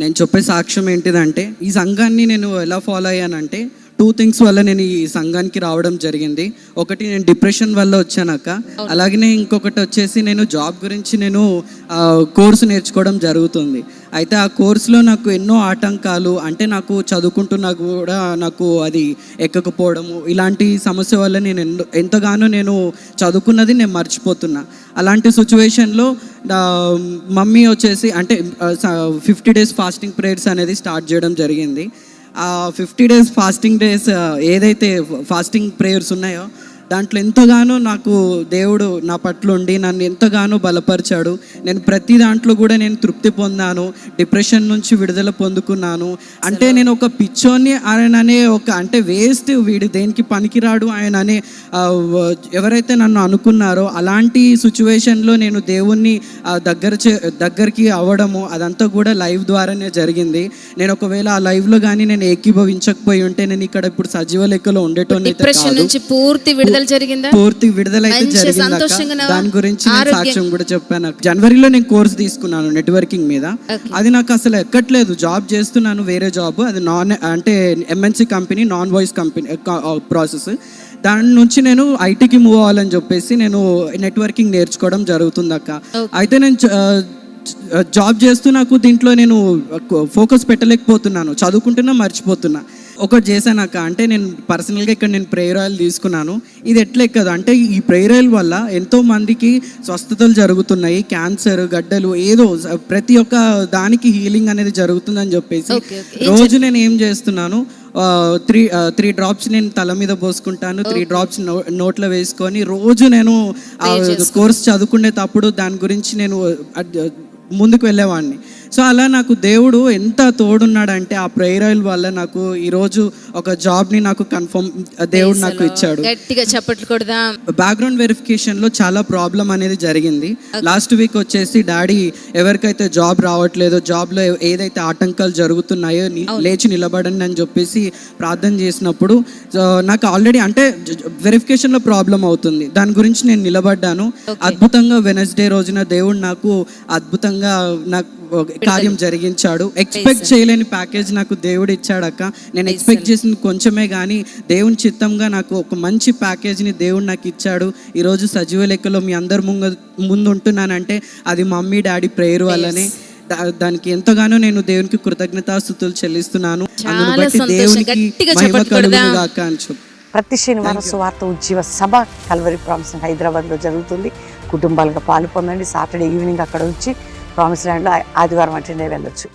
నేను చెప్పే సాక్ష్యం ఏంటిదంటే, ఈ సంఘాన్ని నేను ఎలా ఫాలో అయ్యానంటే 2 థింగ్స్ వల్ల నేను ఈ సంఘానికి రావడం జరిగింది. ఒకటి, నేను డిప్రెషన్ వల్ల వచ్చానక్క. అలాగనే ఇంకొకటి వచ్చేసి నేను జాబ్ గురించి నేను కోర్సు నేర్చుకోవడం జరుగుతుంది. అయితే ఆ కోర్సులో నాకు ఎన్నో ఆటంకాలు, అంటే నాకు చదువుకుంటున్నా కూడా నాకు అది ఎక్కకపోవడము, ఇలాంటి సమస్య వల్ల నేను ఎంతగానో నేను చదువుకున్నది నేను మర్చిపోతున్నా. అలాంటి సిచ్యువేషన్లో మమ్మీ వచ్చేసి అంటే 50 days ఫాస్టింగ్ ప్రేయర్స్ అనేది స్టార్ట్ చేయడం జరిగింది. ఆ 50 days ఫాస్టింగ్ డేస్ ఏదైతే ఫాస్టింగ్ ప్రేయర్స్ ఉన్నాయో దాంట్లో ఎంతగానో నాకు దేవుడు నా పట్ల ఉండి నన్ను ఎంతగానో బలపరిచాడు. నేను ప్రతి దాంట్లో కూడా నేను తృప్తి పొందాను, డిప్రెషన్ నుంచి విడుదల పొందుకున్నాను. అంటే నేను ఒక పిచ్చోని ఆయన అనే అంటే వేస్ట్, వీడు దేనికి పనికిరాడు ఆయన అనే ఎవరైతే నన్ను అనుకున్నారో అలాంటి సిచ్యువేషన్లో నేను దేవుణ్ణి దగ్గరికి అవ్వడము అదంతా కూడా లైవ్ ద్వారానే జరిగింది. నేను ఒకవేళ ఆ లైవ్లో కానీ నేను ఏకీభవించకపోయి ఉంటే నేను ఇక్కడ ఇప్పుడు సజీవ లెక్కలో ఉండేటోని పూర్తి విడుదల అయితే జరిగింది. దాని గురించి నేను సాక్ష్యం కూడా చెప్పాను. జనవరిలో నేను కోర్స్ తీసుకున్నాను నెట్వర్కింగ్ మీద. అది నాకు అసలు ఎక్కట్లేదు. జాబ్ చేస్తున్నాను, వేరే జాబ్, అది అంటే MNC company, non voice company process. దాని నుంచి నేను ఐటీకి మూవ్ అవ్వాలని చెప్పేసి నేను నెట్వర్కింగ్ నేర్చుకోవడం జరుగుతుంది అక్క. అయితే నేను జాబ్ చేస్తూ నాకు దీంట్లో నేను ఫోకస్ పెట్టలేకపోతున్నాను, చదువుకుంటున్నా మర్చిపోతున్నా. ఒకటి చేశానక్క, అంటే నేను పర్సనల్గా ఇక్కడ నేను ప్రేయర్ ఆయిల్ తీసుకున్నాను. ఇది ఎట్లెక్కదు అంటే ఈ ప్రేయర్ ఆయిల్ వల్ల ఎంతో మందికి స్వస్థతలు జరుగుతున్నాయి, క్యాన్సర్, గడ్డలు, ఏదో ప్రతి ఒక్క దానికి హీలింగ్ అనేది జరుగుతుందని చెప్పేసి రోజు నేను ఏం చేస్తున్నాను, 3 drops నేను తల మీద పోసుకుంటాను, 3 drops నోట్లో వేసుకొని రోజు నేను కోర్స్ చదువుకునేటప్పుడు దాని గురించి నేను ముందుకు వెళ్ళేవాడిని. సో అలా నాకు దేవుడు ఎంత తోడున్నాడంటే ఆ ప్రేయర్ ఆయిల్ వల్ల నాకు ఈరోజు ఒక జాబ్ని నాకు కన్ఫర్మ్ దేవుడు నాకు ఇచ్చాడు. గట్టిగా చప్పట్లు కొడదాం. బ్యాక్గ్రౌండ్ వెరిఫికేషన్లో చాలా ప్రాబ్లం అనేది జరిగింది. లాస్ట్ వీక్ వచ్చేసి డాడీ ఎవరికైతే జాబ్ రావట్లేదో, జాబ్లో ఏదైతే ఆటంకాలు జరుగుతున్నాయో లేచి నిలబడండి అని చెప్పేసి ప్రార్థన చేసినప్పుడు నాకు ఆల్రెడీ అంటే వెరిఫికేషన్లో ప్రాబ్లం అవుతుంది. దాని గురించి నేను నిలబడ్డాను. అద్భుతంగా వెనస్డే రోజున దేవుడు నాకు అద్భుతంగా నాకు కార్యం జరిగించాడు. ఎక్స్పెక్ట్ చేయలేని ప్యాకేజ్ నాకు దేవుడు ఇచ్చాడక్క. నేను ఎక్స్పెక్ట్ చేసింది కొంచెమే, కానీ దేవుని చిత్తంగా నాకు ఒక మంచి ప్యాకేజ్ని దేవుడు నాకు ఇచ్చాడు. ఈరోజు సజీవ లెక్కలో మీ అందరు ముందు ఉంటున్నానంటే అది మమ్మీ డాడీ ప్రేయర్ వల్లనే. దానికి ఎంతగానో నేను దేవునికి కృతజ్ఞతాస్తుతులు చెల్లిస్తున్నాను. అందును బట్టి దేవునికి మహిమ కలుగును గాక అని చెప్పు. ప్రతి శనివారం సువార్త ఉజ్జీవ సభ కల్వరి ప్రామిస్ హైదరాబాద్లో జరుగుతుంది. కుటుంబాలుగా పాలు పొందండి. సాటర్డే ఈవినింగ్ అక్కడ వచ్చి ప్రామిస్ ల్యాండ్లో ఆదివారం అంటే వెళ్ళొచ్చు.